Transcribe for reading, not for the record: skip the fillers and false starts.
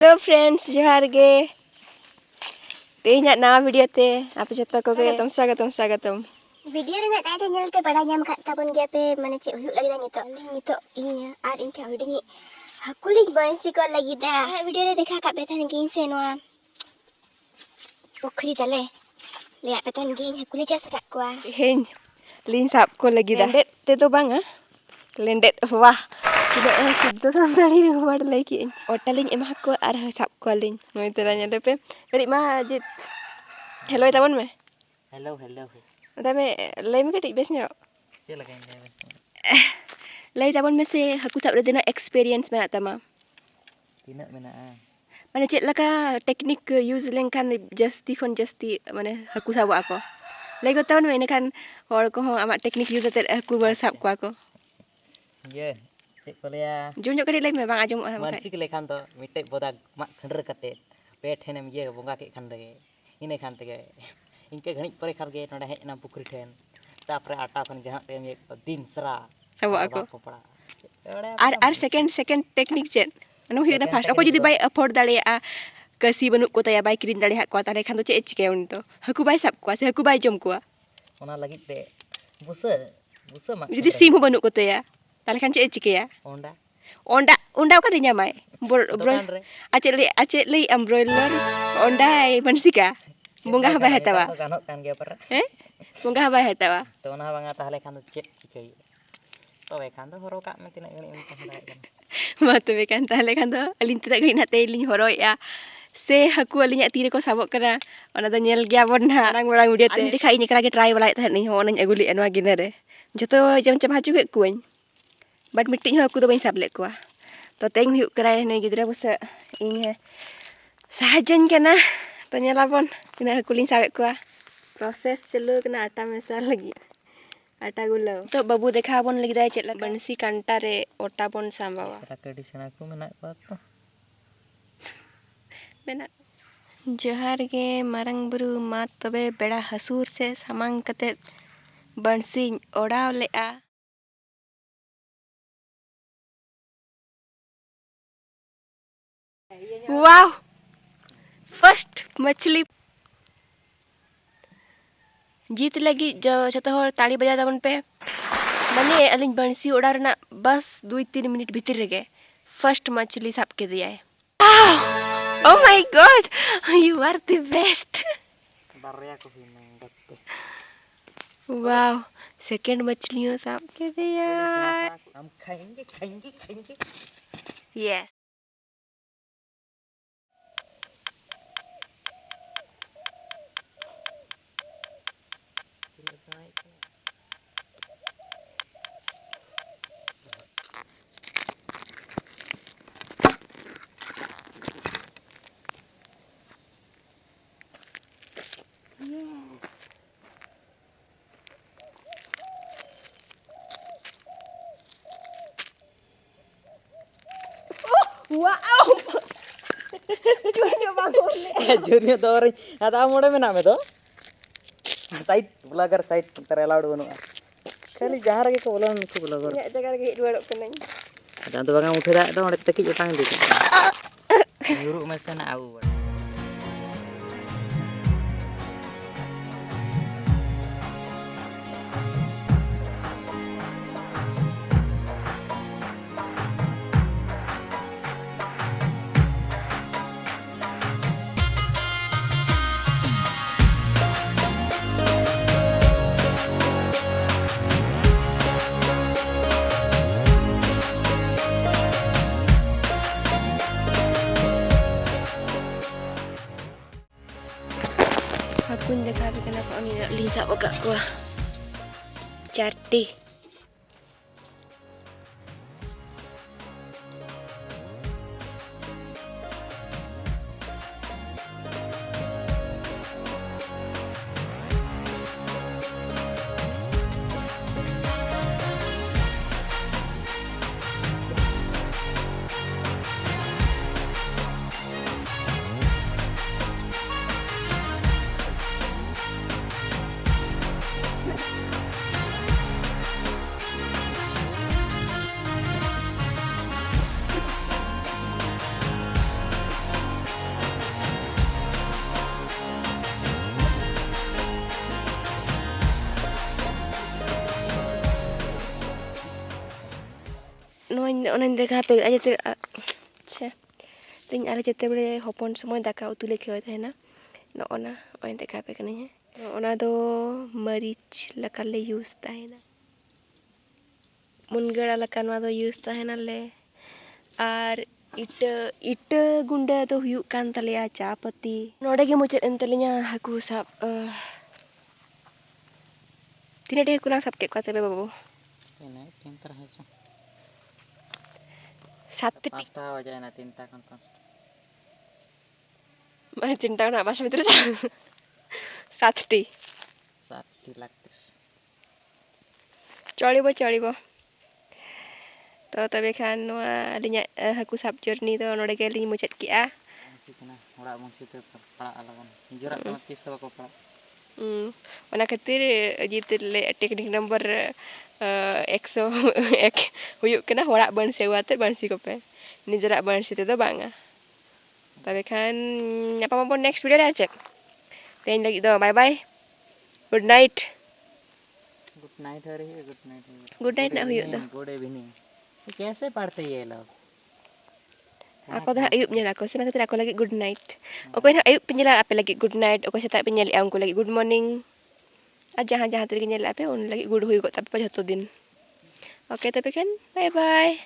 Hello friends जोहार गे तेहना नवा वीडियो ते आप जतो को स्वागतम वीडियो रे टाइटल नेलते बड़ा नाम खाताबन गया पे माने चे हुयु लगिदा नितो इन आर इन चा हुडिनी हकुलिज बंसी को लगिदा वीडियो रे देखा का बेथन गिन से नवा पोखरी तले ले बेथन गिन हकुलिज सका कोआ हेन लिन साब को लगिदा लेंडेट ते तो बांगा लेंडेट वाह tidak sido santari buat lagi otaling emah ko arah sab ko ling noi teranya lepe kadi mah jit hello tabon me hello tame lay me kadi besnya ce la kain lay tabon me se haku sab dena experience mena tama tina mena mane chet laka teknik use lengkan justi mane haku sab ako lay ko tabon me ne kan hor ko amak teknik use te haku bar sab ko ako ye cek ko leya jom jok kadi lay me bang ajom mansi ke lekan to mite boda mak khandre kate pe thenem ye bonga ke khan dege ine khan tege inke ghanik pore khar ge noda hej na pukri then tapre ata kon jahan te me din sara sab ako ar second teknik chet anu hina fast ako judi bay afford daleya kasi banuk ko taya bay kirin dale hak ko tale khan to chet chike unto haku bay sab ko se haku bay jom ko ona lagi te busa mak judi sim banuk ko taya tale kan cek cike ya onda kan nyamai bro acet le broiler onda mansika bunga ba hatawa ganok kan ge par bunga ba hatawa to ona banga tahle kan cek cike to be kan horo ka me tina ngani unta hada kan ma to be kan tahle kan do alin tidak gani na telin horo ya se haku alinya tire ko sabok kana ona do nyel gya bon na rang video te dikhai ni kala ge try balai tha ni ho na aguli anwa gina re joto jam jam haju ke kuñ bat miting aku do bain sablek ko to teng huyuk krai noi gidra busa ing sahajan kana to nyelabon kena kulin sabek ko proses chalo kena atta mesa lagi atta gulo to babu dekha bon lagi dai chet la bansi kanta re otta bon sambawa tradisional ko mena ko to mena johar ge marang buru ma tobe beda hasur se samang kate bansi odaw lea wow first मछली जीत लगी जो हर ताली बजा दाबन पे माने अलिन बंसी Voda रना बस 2-3 minute भीतर रगे फर्स्ट मछली साब के दिया है oh my God you are the best barya ko hinang wow second मछलियों साब के दिया हम खाएंगे yes Wow. jurnya to ore ada mode mena me to side vlogger side ter allowed banu kali jahar ge ko bolan ko vlogger ya jaga ge duadok kenang dan to bang uthera to ore teki utang di nyuru mesen au Aku dekha bi kana ko ni Lisa waka ko Charti onan dekha pe aja te che ting ala jete bele hopon semua daka utu le khoi thena no ona oin dekha pe kani ona do marich lakale use tahena mungara lakan wa do use tahena le ar ita gunda do huyuk kan taleya chapati node ge muchet entelinya haku sab tine de kurang sab ke ko tebe babu Ini pintar haso. 7 Pasta aja na tinta kan pasta. mana cinta nak bahasa itu 7 Saat dilaktis. चलिबो तो तबे Khan अलिnya haku sab journey तो नोडे के लिंग मुचत किया Masih kena orang masih tu pala alawan. Jurak sama kisah ko pala. ona khatir jitu le teknik number 101 huyuk kena horak ban sewa te ban si kope ni jarak ban si te do banga tabe kan apa pun next video dah cek lain lagi do bye bye good night Good night hari good night. good night nak huyuk do Good evening. कैसे पढ़ते ये लोग? aku dah ayub nyala aku senang kata aku lagi good night aku nak ayub penyela apa lagi good night aku setak penyela aku lagi good morning aja jahan tadi penyela apa on lagi good huy kok tapi pada satu din oke tapi kan bye bye